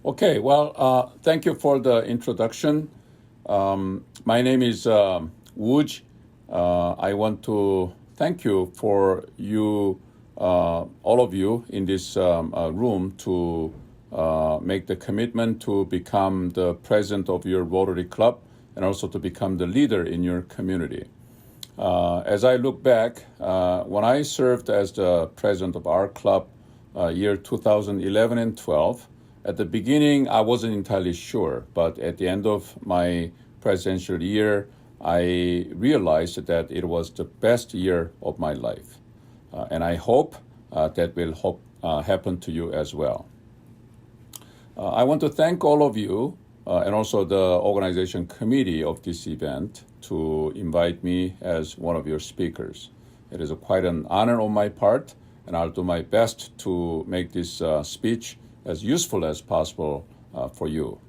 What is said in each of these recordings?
Okay, well, thank you for the introduction. My name is Wooj. I want to thank you for all of you in this room to make the commitment to become the president of your Rotary Club and also to become the leader in your community. As I look back, when I served as the president of our club year 2011 and 12, at the beginning I wasn't entirely sure, but at the end of my presidential year, I realized that it was the best year of my life. And I hope that will happen to you as well. I want to thank all of you and also the organization committee of this event to invite me as one of your speakers. It is quite an honor on my part, and I'll do my best to make this speech as useful as possible for you.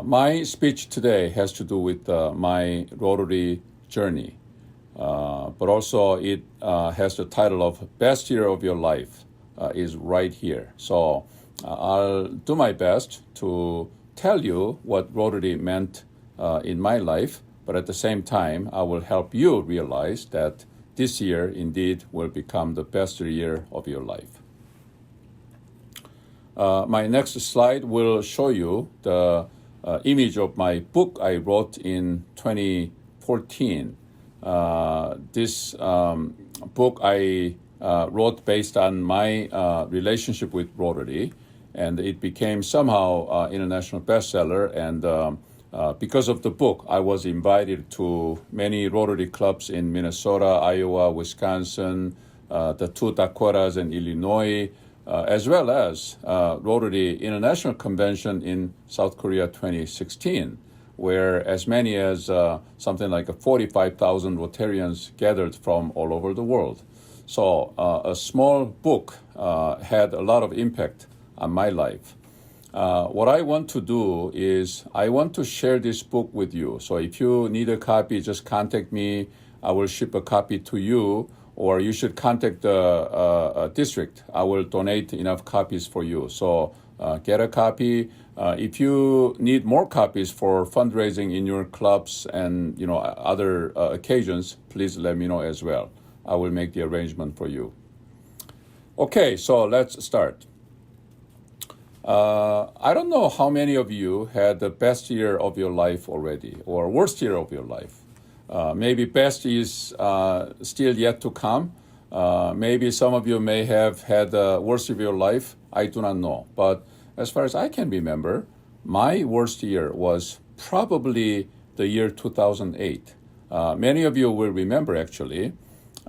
My speech today has to do with my Rotary Journey, but also it has the title of Best Year of Your Life is right here. So I'll do my best to tell you what Rotary meant in my life, but at the same time, I will help you realize that this year indeed will become the best year of your life. My next slide will show you the image of my book I wrote in 2014. This book I wrote based on my relationship with Rotary, and it became somehow international bestseller. And because of the book, I was invited to many Rotary clubs in Minnesota, Iowa, Wisconsin, the two Dakotas, and Illinois, as well as Rotary International Convention in South Korea 2016, where as many as something like 45,000 Rotarians gathered from all over the world. So a small book had a lot of impact on my life. What I want to do is I want to share this book with you. So if you need a copy, just contact me. I will ship a copy to you, or you should contact the district. I will donate enough copies for you. So get a copy. If you need more copies for fundraising in your clubs and other occasions, please let me know as well. I will make the arrangement for you. Okay, so let's start. I don't know how many of you had the best year of your life already or worst year of your life. Maybe best is still yet to come. Maybe some of you may have had the worst of your life. I do not know. But as far as I can remember, my worst year was probably the year 2008. Many of you will remember, actually,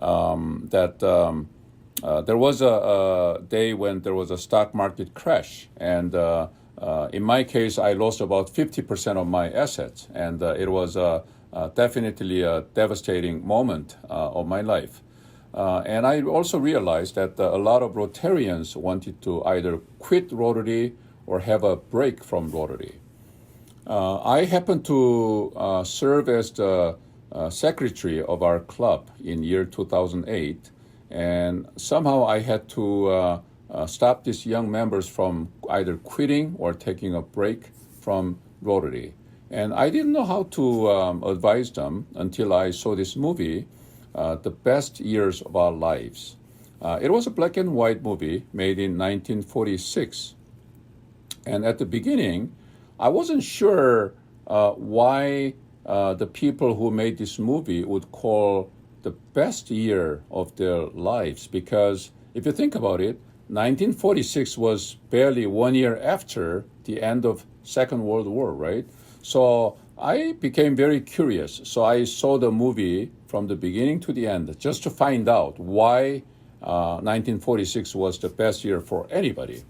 that there was a day when there was a stock market crash. And in my case, I lost about 50% of my assets. And it was definitely a devastating moment of my life. And I also realized that a lot of Rotarians wanted to either quit Rotary or have a break from Rotary. I happened to serve as the secretary of our club in year 2008, and somehow I had to stop these young members from either quitting or taking a break from Rotary. And I didn't know how to advise them until I saw this movie, The Best Years of Our Lives. It was a black and white movie made in 1946. And at the beginning, I wasn't sure why the people who made this movie would call the best year of their lives. Because if you think about it, 1946 was barely 1 year after the end of Second World War, right? So I became very curious. So I saw the movie from the beginning to the end just to find out why 1946 was the best year for anybody.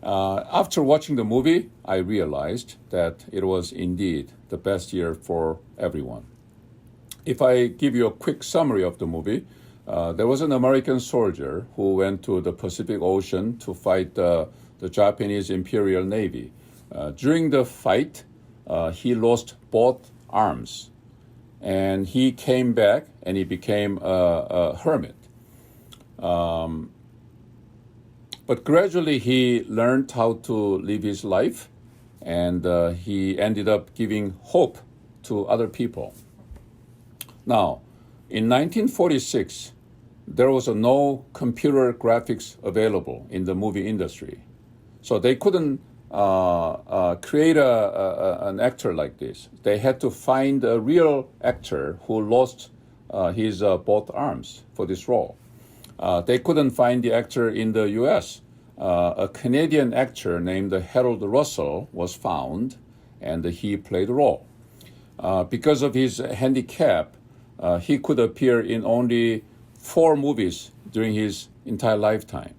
After watching the movie, I realized that it was indeed the best year for everyone. If I give you a quick summary of the movie, there was an American soldier who went to the Pacific Ocean to fight the Japanese Imperial Navy. During the fight, he lost both arms, and he came back and he became a hermit. But gradually he learned how to live his life, and he ended up giving hope to other people. Now, in 1946, there was no computer graphics available in the movie industry. So they couldn't create an actor like this. They had to find a real actor who lost his both arms for this role. They couldn't find the actor in the US. A Canadian actor named Harold Russell was found, and he played the role. Because of his handicap, he could appear in only 4 movies during his entire lifetime.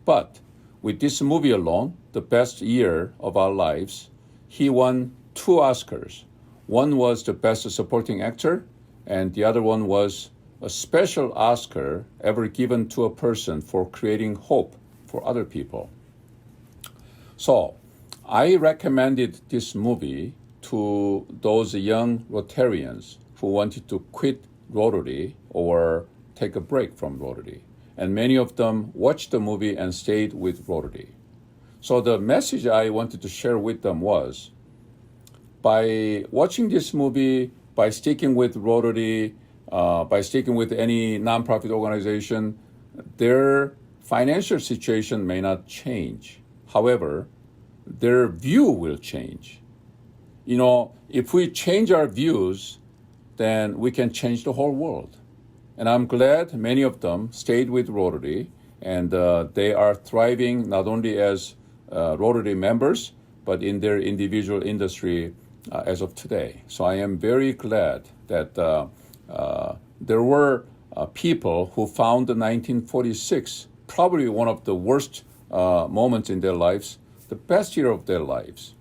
But with this movie alone, the best year of our lives, he won 2 Oscars. One was the Best Supporting Actor, and the other one was a special Oscar ever given to a person for creating hope for other people. So I recommended this movie to those young Rotarians who wanted to quit Rotary or take a break from Rotary. And many of them watched the movie and stayed with Rotary. So the message I wanted to share with them was, by watching this movie, by sticking with Rotary, by sticking with any nonprofit organization, their financial situation may not change. However, their view will change. You know, if we change our views, then we can change the whole world. And I'm glad many of them stayed with Rotary, and they are thriving not only as Rotary members, but in their individual industry as of today. So I am very glad that there were people who found the 1946 probably one of the worst moments in their lives, the best year of their lives.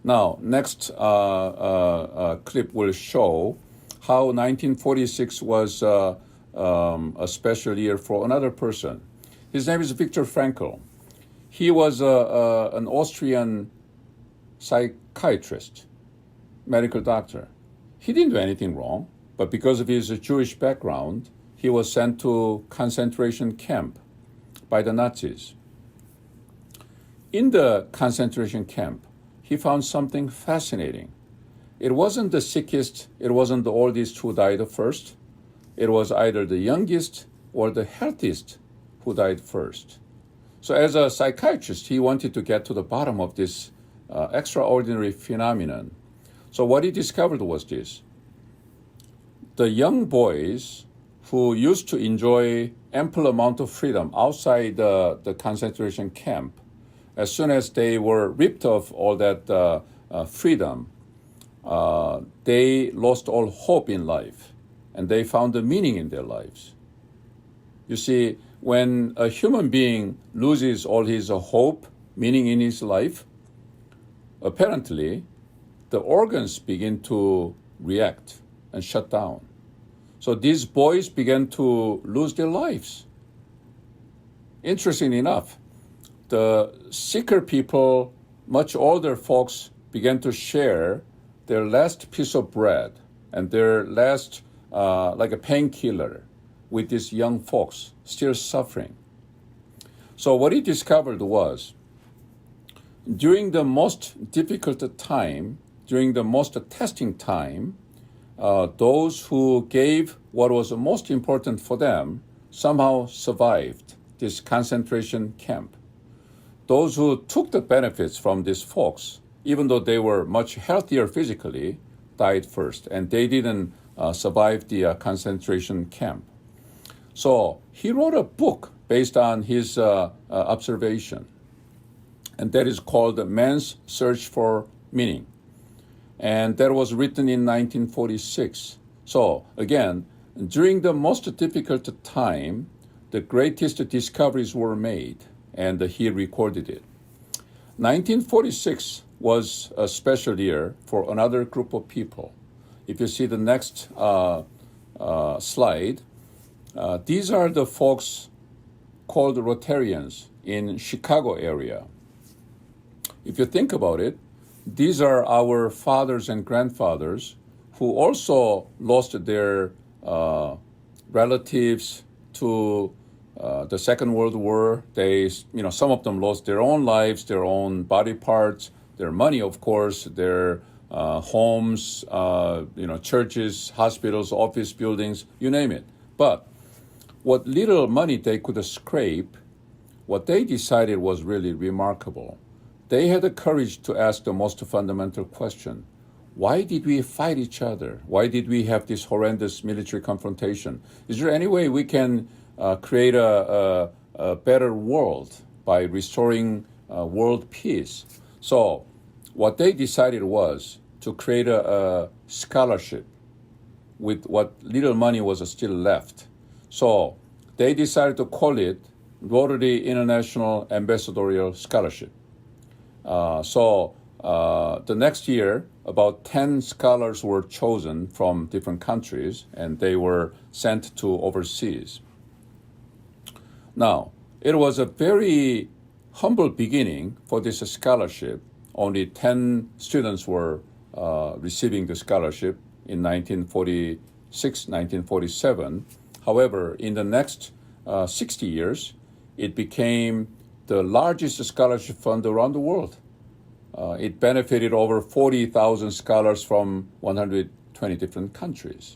Now, next clip will show how 1946 was a special year for another person. His name is Viktor Frankl. He was an Austrian psychiatrist, medical doctor. He didn't do anything wrong, but because of his Jewish background, he was sent to concentration camp by the Nazis. In the concentration camp, he found something fascinating. It wasn't the sickest, it wasn't the oldest who died first. It was either the youngest or the healthiest who died first. So as a psychiatrist, he wanted to get to the bottom of this extraordinary phenomenon. So what he discovered was this. The young boys who used to enjoy ample amount of freedom outside the concentration camp, as soon as they were ripped of all that freedom, they lost all hope in life, and they found a meaning in their lives. You see, when a human being loses all his hope, meaning in his life, apparently the organs begin to react and shut down. So these boys began to lose their lives. Interesting enough, the sicker people, much older folks, began to share their last piece of bread and their last, like a painkiller, with these young folks still suffering. So what he discovered was, during the most difficult time, during the most testing time, those who gave what was most important for them somehow survived this concentration camp. Those who took the benefits from these folks, even though they were much healthier physically, died first, and they didn't survive the concentration camp. So he wrote a book based on his observation, and that is called Man's Search for Meaning. And that was written in 1946. So again, during the most difficult time, the greatest discoveries were made, and he recorded it. 1946 was a special year for another group of people. If you see the next slide, these are the folks called Rotarians in Chicago area. If you think about it, these are our fathers and grandfathers who also lost their relatives to the Second World War. Some of them lost their own lives, their own body parts, their money, of course, their homes, churches, hospitals, office buildings, you name it. But what little money they could scrape, what they decided was really remarkable. They had the courage to ask the most fundamental question. Why did we fight each other? Why did we have this horrendous military confrontation? Is there any way we can create a better world by restoring world peace? So what they decided was to create a scholarship with what little money was still left. So they decided to call it Rotary International Ambassadorial Scholarship. The next year, about 10 scholars were chosen from different countries, and they were sent to overseas. Now, it was a very humble beginning for this scholarship. Only 10 students were receiving the scholarship in 1946, 1947. However, in the next 60 years, it became the largest scholarship fund around the world. It benefited over 40,000 scholars from 120 different countries.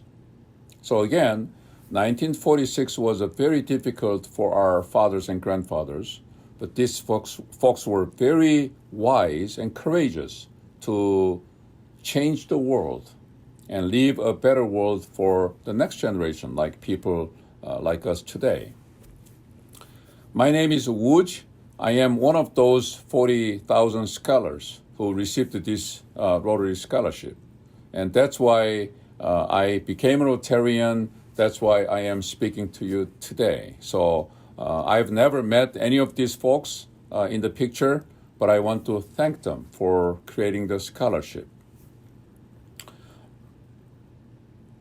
So again, 1946 was very difficult for our fathers and grandfathers, but these folks were very wise and courageous to change the world and leave a better world for the next generation, like people like us today. My name is Wooj. I am one of those 40,000 scholars who received this Rotary Scholarship. And that's why I became a Rotarian. That's why I am speaking to you today. So I've never met any of these folks in the picture, but I want to thank them for creating the scholarship.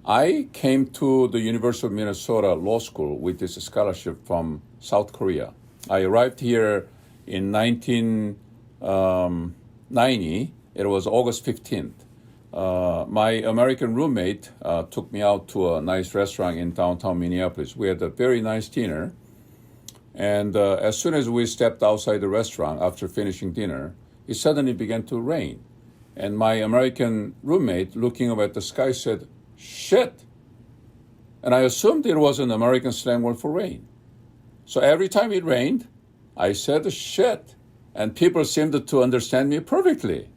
I came to the University of Minnesota Law School with this scholarship from South Korea. I arrived here in 1990. It was August 15th. My American roommate took me out to a nice restaurant in downtown Minneapolis. We had a very nice dinner. And as soon as we stepped outside the restaurant after finishing dinner, it suddenly began to rain. And my American roommate, looking up at the sky, said, "Shit." And I assumed it was an American slang word for rain. So every time it rained, I said shit, and people seemed to understand me perfectly.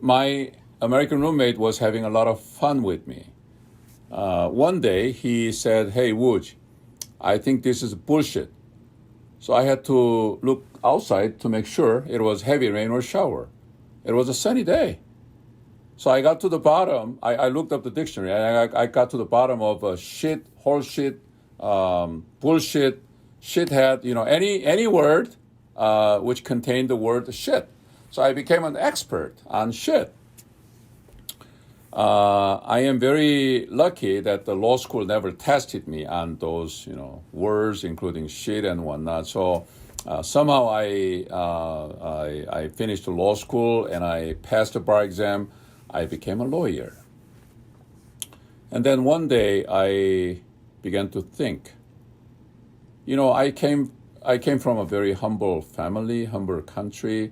My American roommate was having a lot of fun with me. One day he said, "Hey, Wooj, I think this is bullshit." So I had to look outside to make sure it was heavy rain or shower. It was a sunny day. So I got to the bottom. I looked up the dictionary, and I got to the bottom of shit, horseshit, bullshit, shithead, any word which contained the word shit. So I became an expert on shit. I am very lucky that the law school never tested me on those, words, including shit and whatnot. So somehow I finished the law school and I passed the bar exam. I became a lawyer. And then one day I began to think. I came from a very humble family, humble country.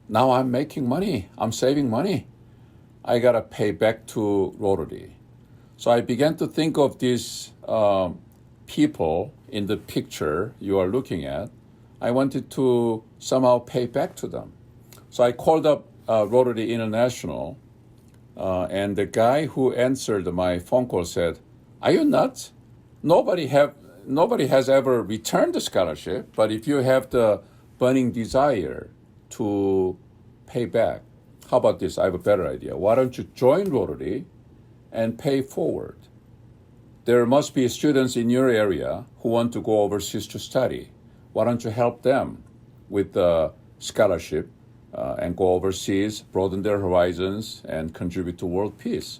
Now I'm making money. I'm saving money. I got to pay back to Rotary. So I began to think of these people in the picture you are looking at. I wanted to somehow pay back to them. So I called up Rotary International, and the guy who answered my phone call said, "Are you nuts? Nobody has ever returned the scholarship, but if you have the burning desire to pay back, how about this? I have a better idea. Why don't you join Rotary and pay forward? There must be students in your area who want to go overseas to study. Why don't you help them with the scholarship and go overseas, broaden their horizons, and contribute to world peace?"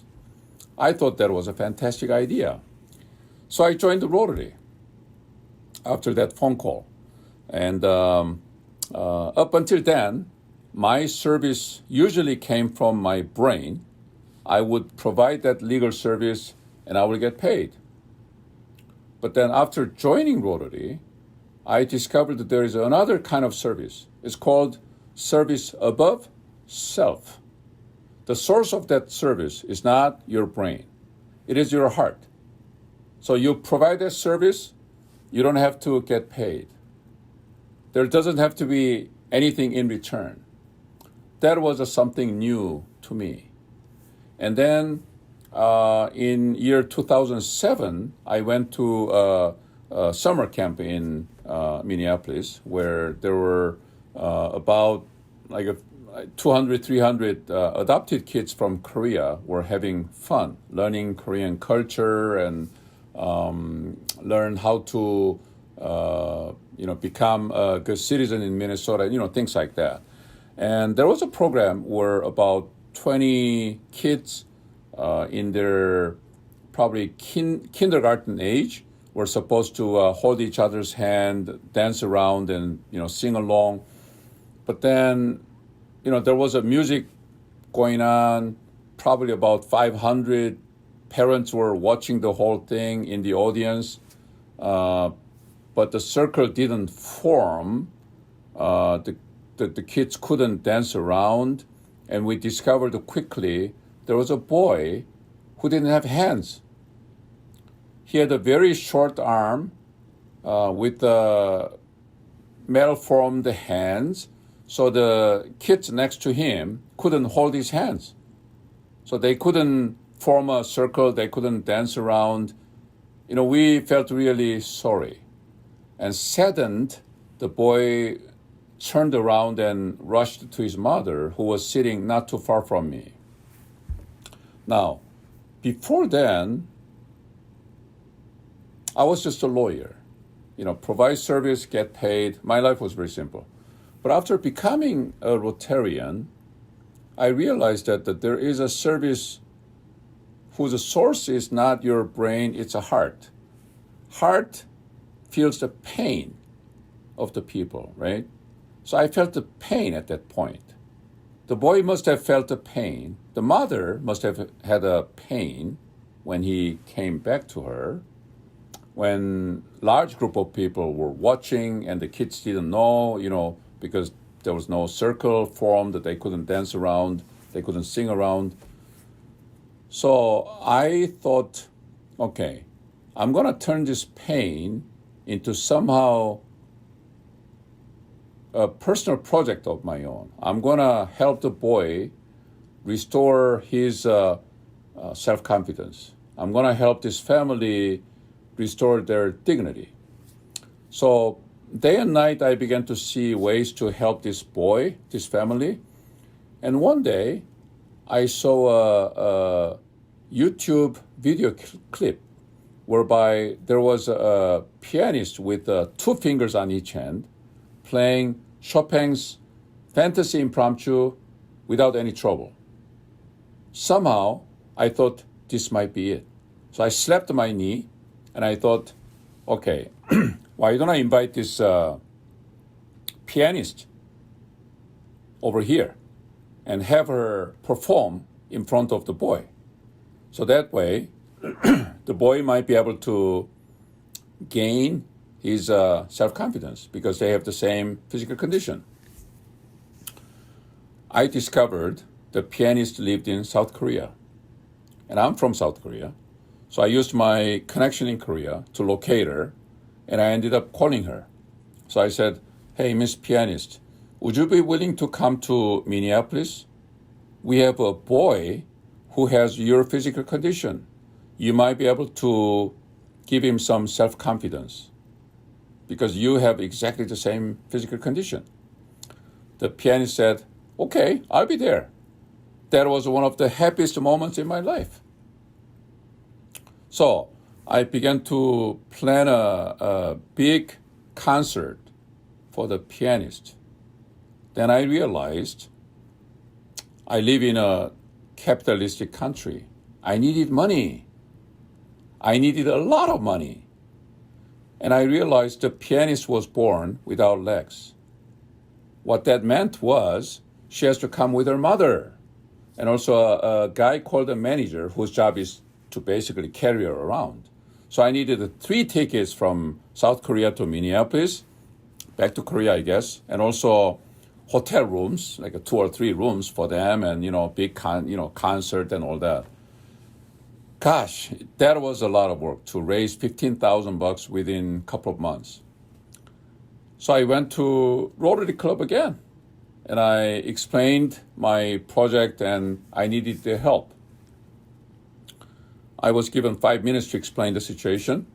I thought that was a fantastic idea. So I joined the Rotary after that phone call. And up until then, my service usually came from my brain. I would provide that legal service and I would get paid. But then after joining Rotary, I discovered that there is another kind of service. It's called service above self. The source of that service is not your brain. It is your heart. So you provide that service, you don't have to get paid. There doesn't have to be anything in return. That was something new to me. And then in year 2007, I went to a summer camp in Minneapolis where there were about 200, 300 adopted kids from Korea were having fun, learning Korean culture and learn how to become a good citizen in Minnesota, things like that. And there was a program where about 20 kids in their probably kindergarten age were supposed to hold each other's hand, dance around, and sing along. But then, there was a music going on. Probably about 500 parents were watching the whole thing in the audience, but the circle didn't form. The kids couldn't dance around, and we discovered quickly there was a boy who didn't have hands. He had a very short arm with malformed hands, so the kids next to him couldn't hold his hands. So they couldn't form a circle, they couldn't dance around. We felt really sorry. And saddened, the boy turned around and rushed to his mother, who was sitting not too far from me. Now, before then, I was just a lawyer. Provide service, get paid. My life was very simple. But after becoming a Rotarian, I realized that there is a service whose source is not your brain, it's a heart. Heart feels the pain of the people, right? So I felt the pain at that point. The boy must have felt the pain. The mother must have had a pain when he came back to her. When large group of people were watching and the kids didn't know, because there was no circle formed, that they couldn't dance around, they couldn't sing around. So I thought, okay, I'm going to turn this pain into somehow a personal project of my own. I'm going to help the boy restore his self-confidence. I'm going to help this family restore their dignity. So day and night, I began to see ways to help this boy, this family. And one day, I saw a YouTube video clip whereby there was a pianist with 2 fingers on each hand playing Chopin's Fantasy Impromptu without any trouble. Somehow, I thought this might be it. So I slapped my knee and I thought, okay, why don't I invite this pianist over here and have her perform in front of the boy? So that way, the boy might be able to gain his self-confidence because they have the same physical condition. I discovered the pianist lived in South Korea, and I'm from South Korea. So I used my connection in Korea to locate her, and I ended up calling her. So I said, hey, Miss Pianist, would you be willing to come to Minneapolis? We have a boy who has your physical condition. You might be able to give him some self-confidence because you have exactly the same physical condition. The pianist said, okay, I'll be there. That was one of the happiest moments in my life. So I began to plan a big concert for the pianist. Then I realized I live in a capitalistic country. I needed money. I needed a lot of money. And I realized the pianist was born without legs. What that meant was she has to come with her mother. And also a guy called a manager whose job is to basically carry her around. So I needed 3 tickets from South Korea to Minneapolis, back to Korea, I guess, and also hotel rooms, like 2 or 3 rooms for them, and big concert and all that. Gosh, that was a lot of work to raise $15,000 within a couple of months. So I went to Rotary Club again, and I explained my project, and I needed their help. I was given 5 minutes to explain the situation.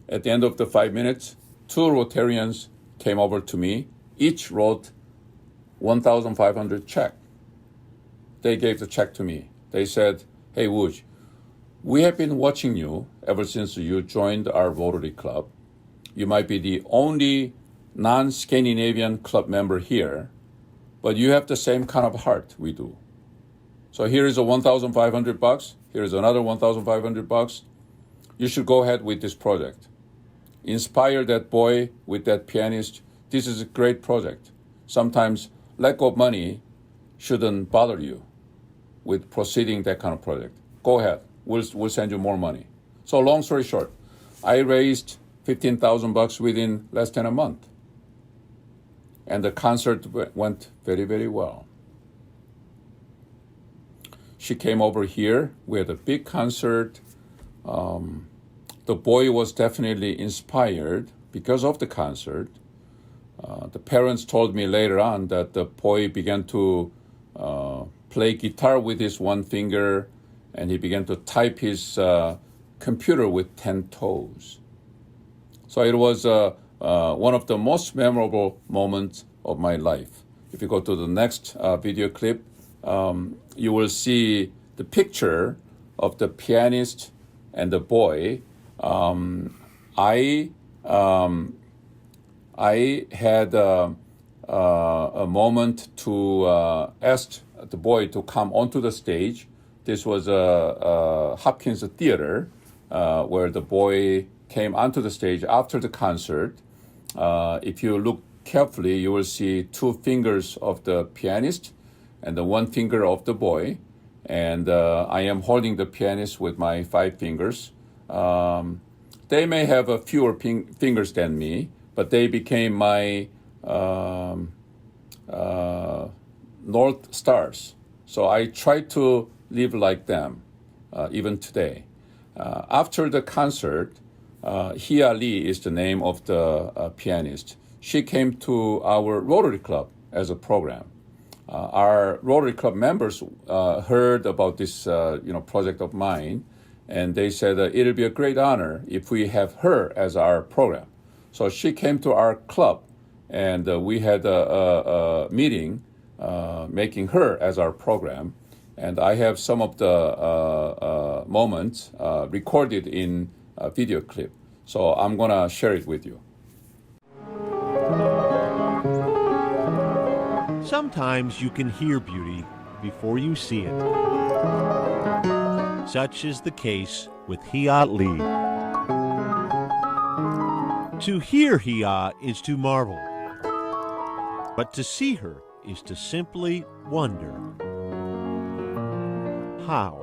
At the end of the 5 minutes, 2 Rotarians came over to me. Each wrote $1,500 check. They gave the check to me. They said, "Hey, Wooj, we have been watching you ever since you joined our Rotary Club. You might be the only non-Scandinavian club member here, but you have the same kind of heart we do. So here is a $1,500. Here is another $1,500. You should go ahead with this project. Inspire that boy with that pianist. This is a great project. Sometimes lack of money shouldn't bother you with proceeding that kind of project. Go ahead. We'll send you more money." So long story short, I raised $15,000 within less than a month. And the concert went very, very well. She came over here. We had a big concert. The boy was definitely inspired because of the concert. The parents told me later on that the boy began to play guitar with his one finger, and he began to type his computer with 10 toes. So it was one of the most memorable moments of my life. If you go to the next video clip, you will see the picture of the pianist and the boy. I had a moment to ask the boy to come onto the stage. This was a Hopkins Theater where the boy came onto the stage after the concert. If you look carefully, you will see 2 fingers of the pianist and the 1 finger of the boy. And I am holding the pianist with my 5 fingers. They may have a fewer fingers than me, but they became my North Stars. So I try to live like them, even today. After the concert, Hee Ah Lee is the name of the pianist. She came to our Rotary Club as a program. Our Rotary Club members heard about this project of mine, and they said it'll be a great honor if we have her as our program. So she came to our club, and we had a meeting making her as our program. And I have some of the moments recorded in a video clip. So I'm going to share it with you. Sometimes you can hear beauty before you see it. Such is the case with Hee Ah Lee. To hear Hee Ah is to marvel, but to see her is to simply wonder. How?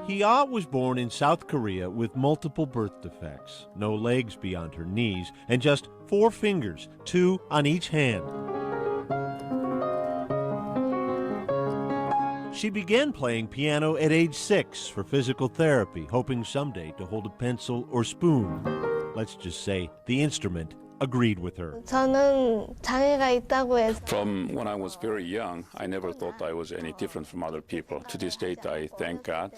Hee Ah was born in South Korea with multiple birth defects, no legs beyond her knees, and just 4 fingers, 2 on each hand. She began playing piano at age 6 for physical therapy, hoping someday to hold a pencil or spoon. Let's just say the instrument agreed with her. 저는 장애가 있다고 해서 From when I was very young, I never thought I was any different from other people. To this date, I thank God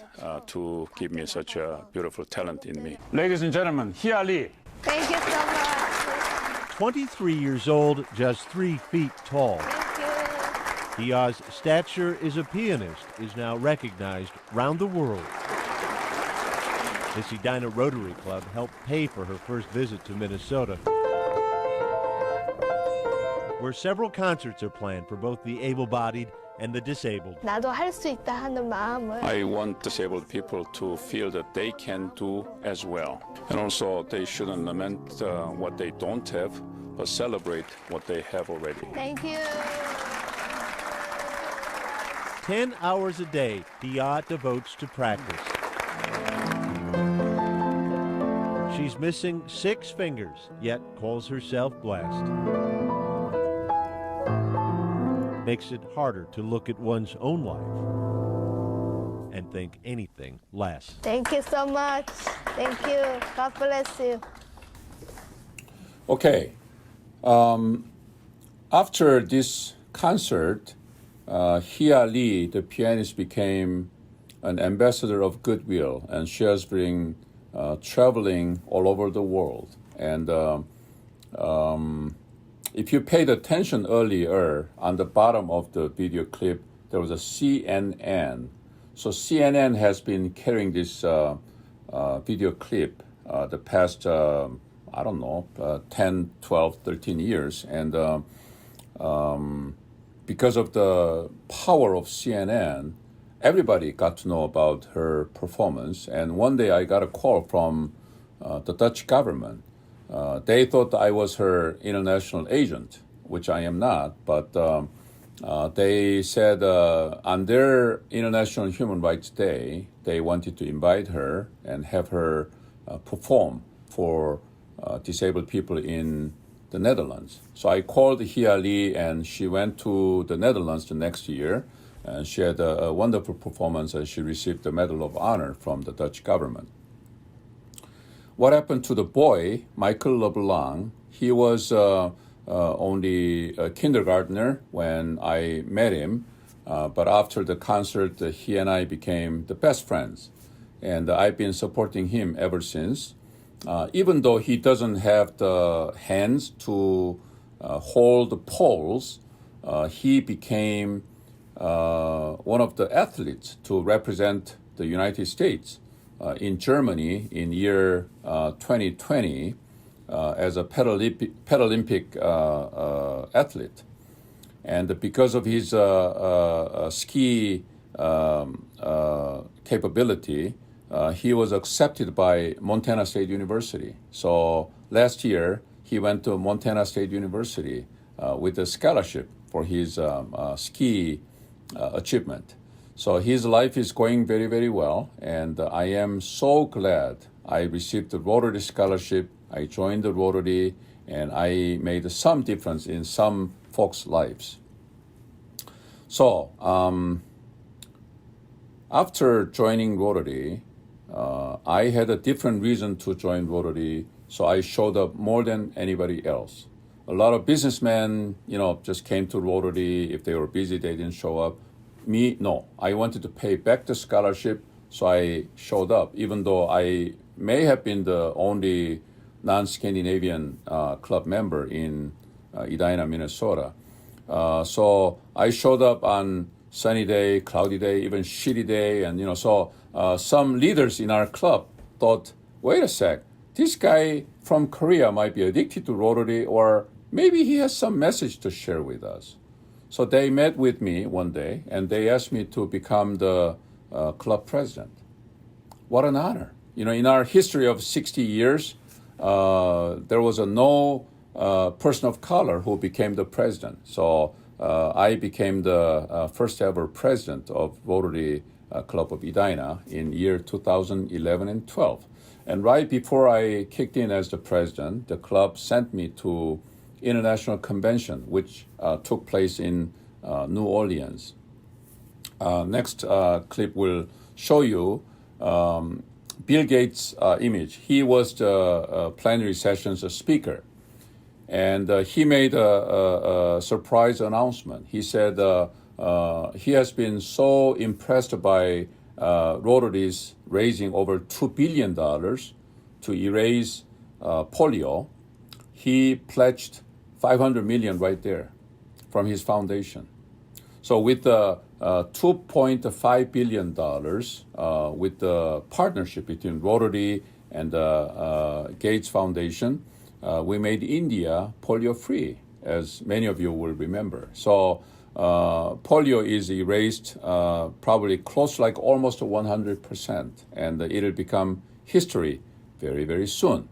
to give me such a beautiful talent in me. Ladies and gentlemen, Hee Ah Lee. Thank you so much. 23 years old, just 3 feet tall. Thank you. Hee Ah's stature as a pianist is now recognized round the world. This Edina Rotary Club helped pay for her first visit to Minnesota, where several concerts are planned for both the able-bodied and the disabled. 나도 할 수 있다 하는 마음을 I want disabled people to feel that they can do as well. And also, they shouldn't lament what they don't have, but celebrate what they have already. Thank you. 10 hours a day, Hee Ah devotes to practice. She's missing 6 fingers, yet calls herself blessed. Makes it harder to look at one's own life and think anything less. Thank you so much. Thank you. God bless you. Okay. After this concert, Hee Ah Lee, the pianist, became an ambassador of goodwill, and she has been traveling all over the world. And if you paid attention earlier, on the bottom of the video clip, there was a CNN. So CNN has been carrying this video clip the past, 10, 12, 13 years. And because of the power of CNN, everybody got to know about her performance. And one day I got a call from the Dutch government. They thought I was her international agent, which I am not, but they said on their International Human Rights Day, they wanted to invite her and have her perform for disabled people in the Netherlands. So I called Hee Ah Lee, and she went to the Netherlands the next year, and she had a wonderful performance, and she received the Medal of Honor from the Dutch government. What happened to the boy, Michael LeBlanc? He was only a kindergartner when I met him, but after the concert, he and I became the best friends. And I've been supporting him ever since. Even though he doesn't have the hands to hold the poles, he became one of the athletes to represent the United States in Germany in year 2020 as a Paralympic athlete. And because of his ski capability, he was accepted by Montana State University. So last year, he went to Montana State University with a scholarship for his ski achievement. So his life is going very, very well, and I am so glad I received the Rotary scholarship. I joined the Rotary, and I made some difference in some folks' lives. So after joining Rotary, I had a different reason to join Rotary, so I showed up more than anybody else. A lot of businessmen, just came to Rotary. If they were busy, they didn't show up. Me, no. I wanted to pay back the scholarship, so I showed up, even though I may have been the only non-Scandinavian club member in Edina, Minnesota. So I showed up on sunny day, cloudy day, even shitty day, and so some leaders in our club thought, wait a sec, this guy from Korea might be addicted to Rotary, or maybe he has some message to share with us. So they met with me one day, and they asked me to become the club president. What an honor. In our history of 60 years, there was no person of color who became the president. So I became the first ever president of Rotary Club of Edina in year 2011 and 12. And right before I kicked in as the president, the club sent me to International Convention, which took place in New Orleans. Next clip will show you Bill Gates' image. He was the plenary session's speaker, and he made a surprise announcement. He said he has been so impressed by Rotary's raising over $2 billion to erase polio. He pledged $500 million right there from his foundation. So with the $2.5 billion with the partnership between Rotary and the Gates Foundation, we made India polio-free, as many of you will remember. So polio is erased probably close, like almost 100%, and it'll become history very, very soon.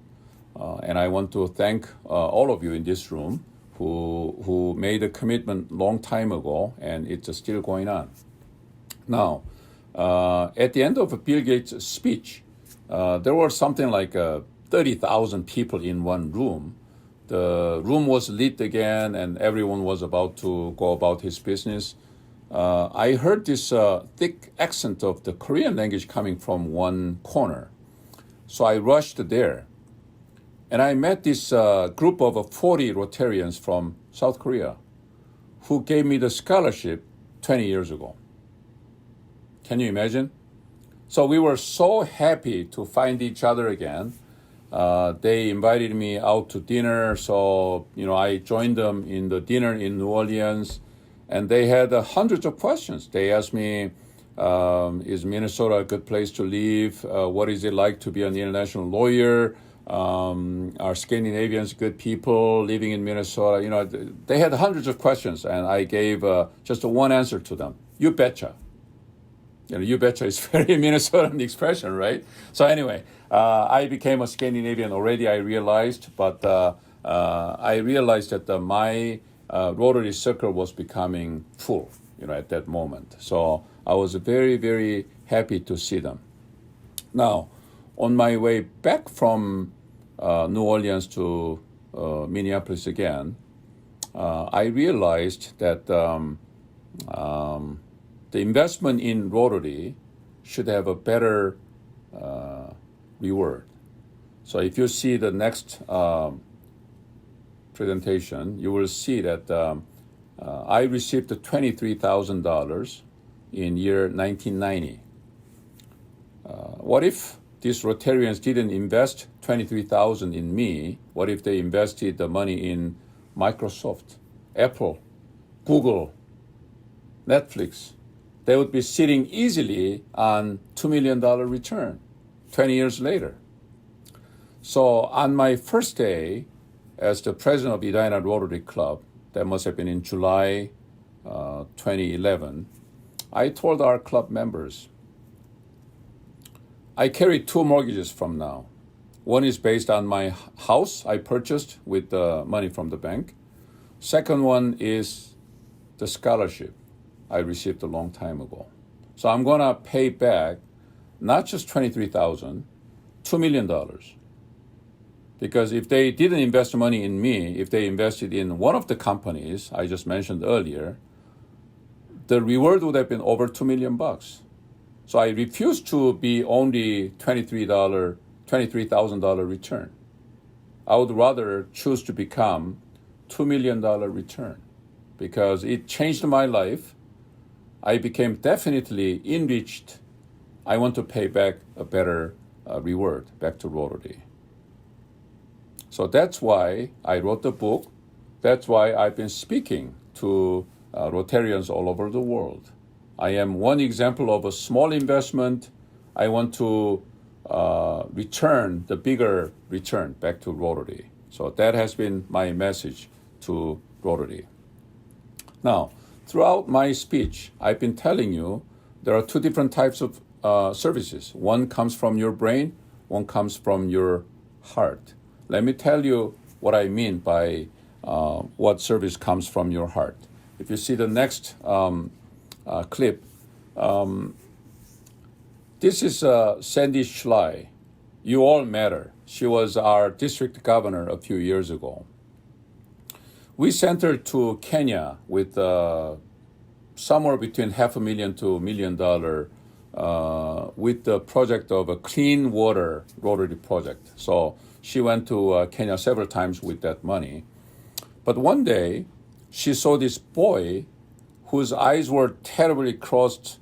And I want to thank all of you in this room who made a commitment long time ago, and it's still going on. Now, at the end of Bill Gates' speech, there was something like 30,000 people in one room. The room was lit again, and everyone was about to go about his business. I heard this thick accent of the Korean language coming from one corner. So I rushed there. And I met this group of 40 Rotarians from South Korea who gave me the scholarship 20 years ago. Can you imagine? So we were so happy to find each other again. They invited me out to dinner, so I joined them in the dinner in New Orleans, and they had hundreds of questions. They asked me, is Minnesota a good place to live? What is it like to be an international lawyer? Are Scandinavians good people living in Minnesota? They had hundreds of questions, and I gave just one answer to them. You betcha. You betcha is very Minnesotan expression, right? So anyway, I became a Scandinavian already, I realized, but I realized that my Rotary circle was becoming full, at that moment. So I was very, very happy to see them. Now, on my way back from New Orleans to Minneapolis again, I realized that the investment in Rotary should have a better reward. So if you see the next presentation, you will see that I received $23,000 in year 1990. What if these Rotarians didn't invest $23,000 in me? What if they invested the money in Microsoft, Apple, Google, Netflix? They would be sitting easily on $2 million return 20 years later. So on my first day as the president of Edina Rotary Club, that must have been in July 2011, I told our club members, I carry two mortgages from now. One is based on my house I purchased with the money from the bank. Second one is the scholarship I received a long time ago. So I'm going to pay back not just $23,000, $2 million. Because if they didn't invest money in me, if they invested in one of the companies I just mentioned earlier, the reward would have been over $2 million. So I refuse to be only $23,000 return. I would rather choose to become $2 million return because it changed my life. I became definitely enriched. I want to pay back a better reward back to Rotary. So that's why I wrote the book. That's why I've been speaking to Rotarians all over the world. I am one example of a small investment. I want to return the bigger return back to Rotary. So that has been my message to Rotary. Now, throughout my speech, I've been telling you there are two different types of services. One comes from your brain, one comes from your heart. Let me tell you what I mean by what service comes from your heart. If you see the next clip, this is Sandy Schley. You all met her. She was our district governor a few years ago. We sent her to Kenya with somewhere between $500,000 to $1 million with the project of a clean water Rotary project. So she went to Kenya several times with that money. But one day, she saw this boy whose eyes were terribly crossed.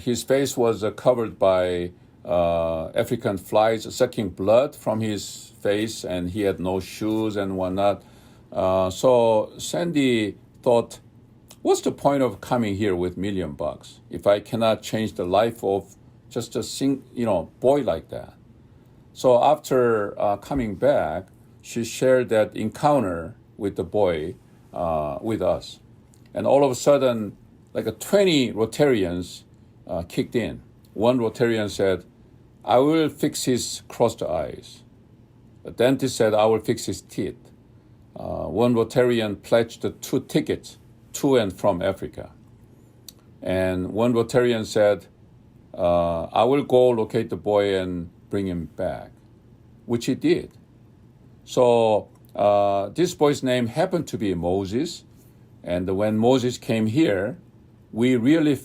His face was covered by African flies sucking blood from his face, and he had no shoes and whatnot. So Sandy thought, what's the point of coming here with $1 million if I cannot change the life of just a boy like that? So after coming back, she shared that encounter with the boy with us. And all of a sudden, like 20 Rotarians kicked in. One Rotarian said, I will fix his crossed eyes. A dentist said, I will fix his teeth. One Rotarian pledged 2 tickets to and from Africa. And one Rotarian said, I will go locate the boy and bring him back. which he did. So this boy's name happened to be Moses. And when Moses came here, we really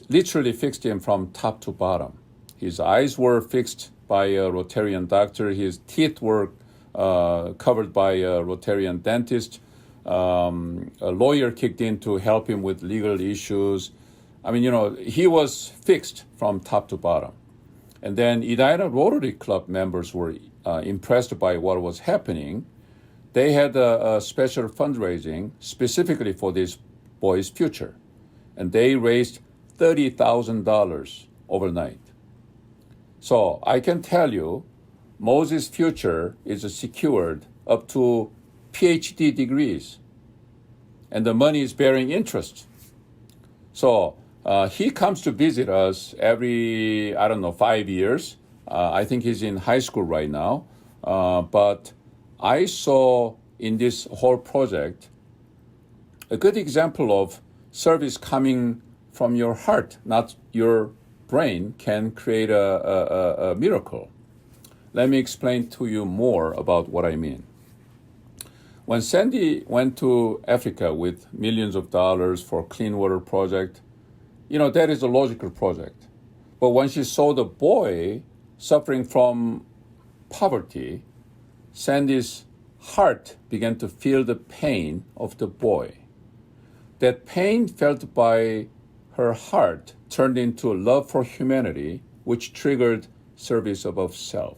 literally fixed him from top to bottom. His eyes were fixed by a Rotarian doctor. His teeth were covered by a Rotarian dentist. A lawyer kicked in to help him with legal issues. I mean, he was fixed from top to bottom. And then Edina Rotary Club members were impressed by what was happening. They had a special fundraising specifically for this boy's future. And they raised $30,000 overnight. So I can tell you, Moses' future is secured up to PhD degrees. And the money is bearing interest. So he comes to visit us every, 5 years. I think he's in high school right now. But I saw in this whole project a good example of service coming from your heart, not your brain, can create a miracle. Let me explain to you more about what I mean. When Sandy went to Africa with millions of dollars for clean water project, that is a logical project. But when she saw the boy suffering from poverty, Sandy's heart began to feel the pain of the boy. That pain felt by her heart turned into love for humanity, which triggered service above self.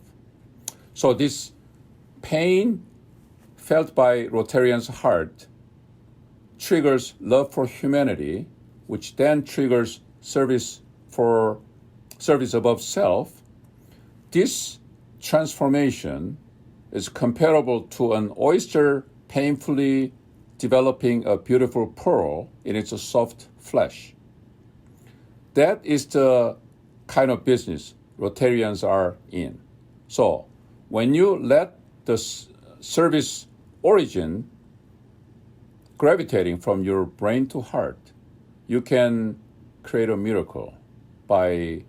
So this pain felt by Rotarian's heart triggers love for humanity, which then triggers service above self. This transformation is comparable to an oyster painfully developing a beautiful pearl in its soft flesh. That is the kind of business Rotarians are in. So when you let the service origin gravitating from your brain to heart, you can create a miracle by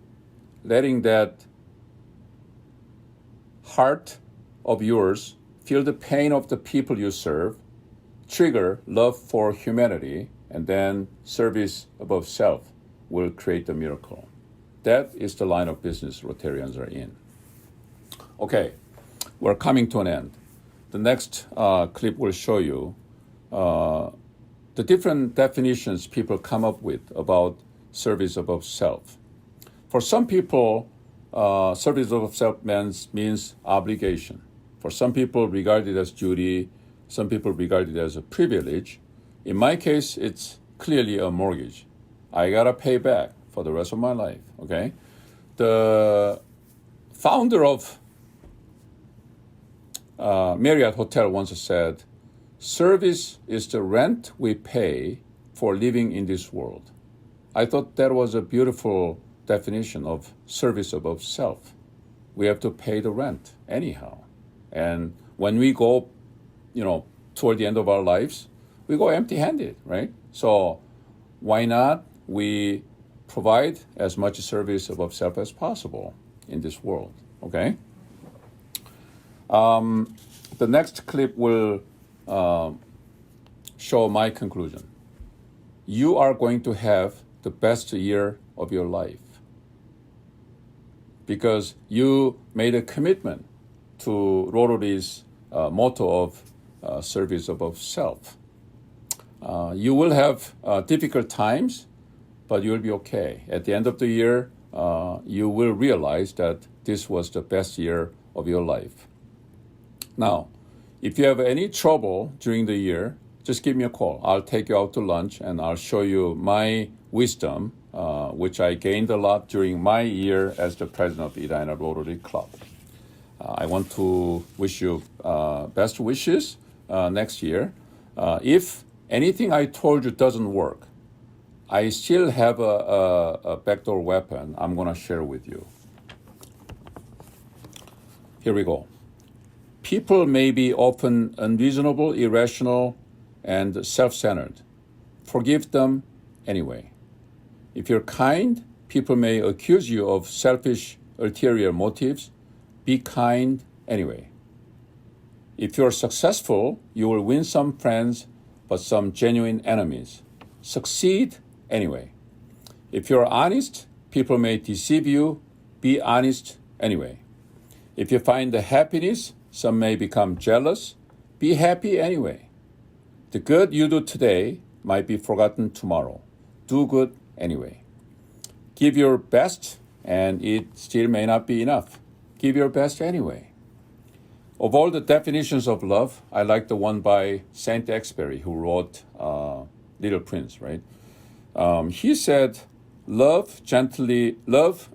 letting that heart of yours feel the pain of the people you serve, trigger love for humanity, and then service above self will create the miracle. That is the line of business Rotarians are in. Okay, we're coming to an end. The next clip will show you the different definitions people come up with about service above self. For some people, service above self means obligation. For some people, regard it as duty. Some people regard it as a privilege. In my case, it's clearly a mortgage. I gotta pay back for the rest of my life, okay? The founder of Marriott Hotel once said, service is the rent we pay for living in this world. I thought that was a beautiful definition of service above self. We have to pay the rent anyhow. And when we go, toward the end of our lives, we go empty-handed, right? So why not we provide as much service above self as possible in this world, okay? The next clip will show my conclusion. You are going to have the best year of your life because you made a commitment to Rotary's motto of service above self. You will have difficult times, but you'll be okay. At the end of the year, you will realize that this was the best year of your life. Now, if you have any trouble during the year, just give me a call. I'll take you out to lunch and I'll show you my wisdom, which I gained a lot during my year as the president of Edina Rotary Club. I want to wish you best wishes next year. If anything I told you doesn't work, I still have a backdoor weapon I'm going to share with you. Here we go. People may be often unreasonable, irrational, and self-centered. Forgive them anyway. If you're kind, people may accuse you of selfish, ulterior motives. Be kind anyway. If you're successful, you will win some friends, but some genuine enemies. Succeed anyway. If you're honest, people may deceive you. Be honest anyway. If you find the happiness, some may become jealous. Be happy anyway. The good you do today might be forgotten tomorrow. Do good anyway. Give your best, and it still may not be enough. Give your best anyway. Of all the definitions of love, I like the one by Saint Exupéry, who wrote Little Prince, right? He said, love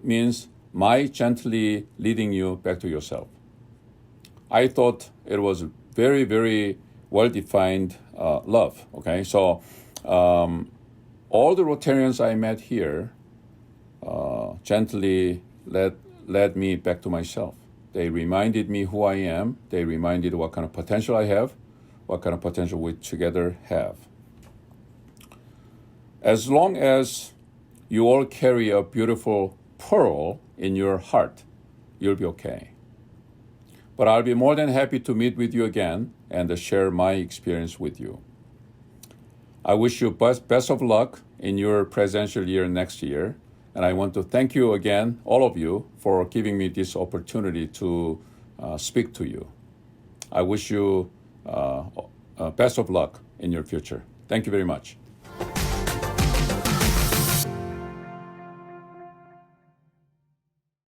means my gently leading you back to yourself. I thought it was very, very well-defined love, okay? So all the Rotarians I met here gently led me back to myself. They reminded me who I am. They reminded what kind of potential I have, what kind of potential we together have. As long as you all carry a beautiful pearl in your heart, you'll be okay. But I'll be more than happy to meet with you again and share my experience with you. I wish you best of luck in your presidential year next year. And I want to thank you again, all of you, for giving me this opportunity to speak to you. I wish you best of luck in your future. Thank you very much.